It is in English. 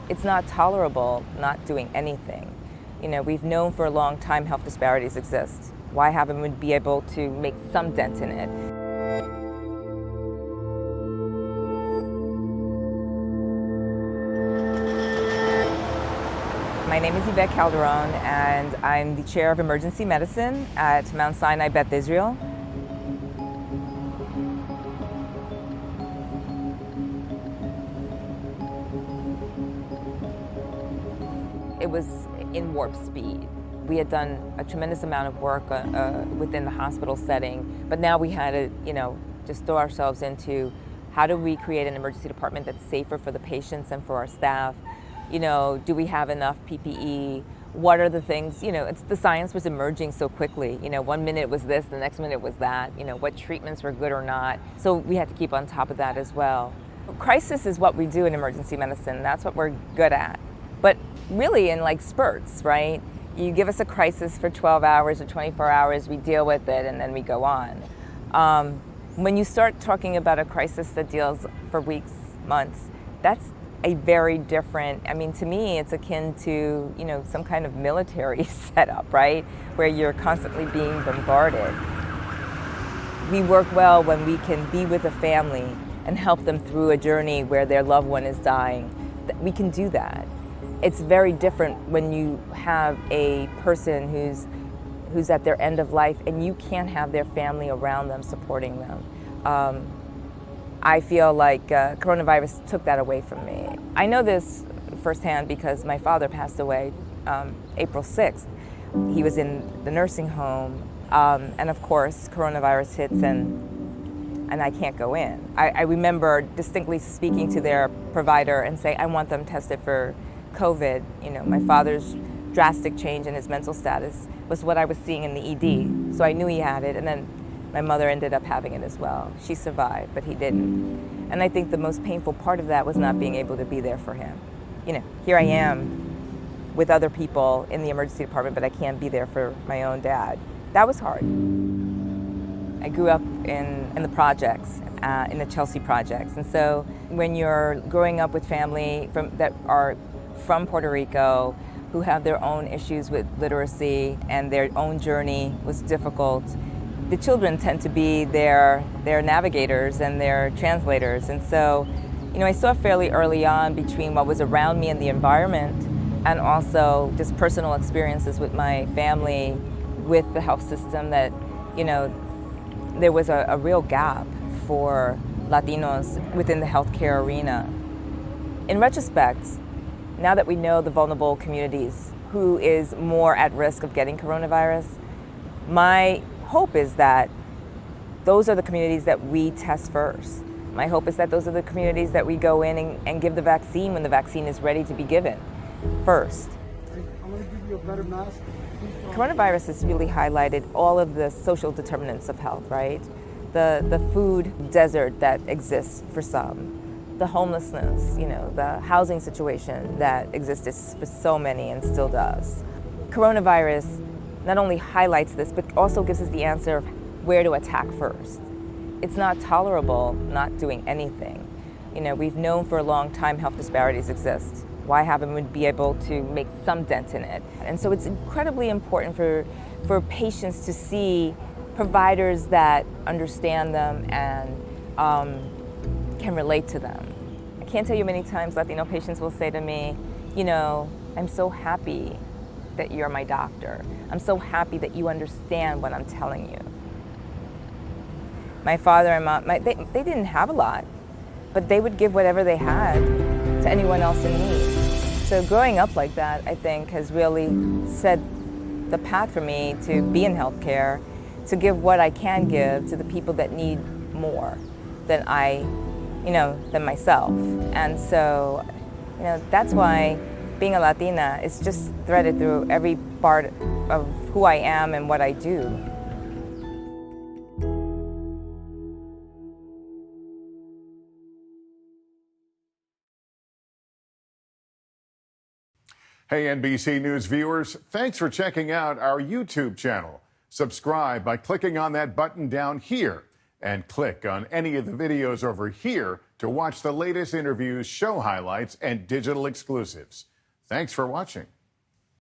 It's not tolerable not doing anything. We've known for a long time health disparities exist. Why haven't we been able to make some dent in it? My name is Yvette Calderon, and I'm the chair of emergency medicine at Mount Sinai, Beth, Israel. It was in warp speed. We had done a tremendous amount of work within the hospital setting, but now we had to, just throw ourselves into how do we create an emergency department that's safer for the patients and for our staff? Do we have enough PPE? What are the things, the science was emerging so quickly. 1 minute it was this, the next minute it was that, what treatments were good or not. So we had to keep on top of that as well. Crisis is what we do in emergency medicine. That's what we're good at. But really in spurts, right? You give us a crisis for 12 hours or 24 hours, we deal with it, and then we go on. When you start talking about a crisis that deals for weeks, months, that's a very different, to me, it's akin to, some kind of military setup, right? Where you're constantly being bombarded. We work well when we can be with a family and help them through a journey where their loved one is dying. We can do that. It's very different when you have a person who's at their end of life and you can't have their family around them supporting them. I feel like coronavirus took that away from me. I know this firsthand because my father passed away April 6th. He was in the nursing home, and of course coronavirus hits and I can't go in. I remember distinctly speaking to their provider and saying, I want them tested for COVID. My father's drastic change in his mental status was what I was seeing in the ED. So I knew he had it, and then my mother ended up having it as well. She survived, but he didn't. And I think the most painful part of that was not being able to be there for him. Here I am with other people in the emergency department, but I can't be there for my own dad. That was hard. I grew up in the projects, in the Chelsea projects. And so when you're growing up with family that are from Puerto Rico, who have their own issues with literacy and their own journey was difficult, the children tend to be their navigators and their translators. And so, I saw fairly early on between what was around me in the environment and also just personal experiences with my family, with the health system, that, there was a real gap for Latinos within the healthcare arena. In retrospect, now that we know the vulnerable communities, who is more at risk of getting coronavirus, my hope is that those are the communities that we test first. My hope is that those are the communities that we go in and give the vaccine when the vaccine is ready to be given first. I'm going to give you a better mask. Coronavirus has really highlighted all of the social determinants of health, right? The food desert that exists for some, the homelessness, the housing situation that existed for so many and still does. Coronavirus not only highlights this, but also gives us the answer of where to attack first. It's not tolerable not doing anything. We've known for a long time health disparities exist. Why haven't we been able to make some dent in it? And so it's incredibly important for patients to see providers that understand them and can relate to them. I can't tell you many times Latino patients will say to me, I'm so happy that you're my doctor. I'm so happy that you understand what I'm telling you. My father and mom, they didn't have a lot, but they would give whatever they had to anyone else in need. So growing up like that, I think, has really set the path for me to be in healthcare, to give what I can give to the people that need more than than myself. And so, that's why being a Latina is just threaded through every part of who I am and what I do. Hey, NBC News viewers, thanks for checking out our YouTube channel. Subscribe by clicking on that button down here. And click on any of the videos over here to watch the latest interviews, show highlights, and digital exclusives. Thanks for watching.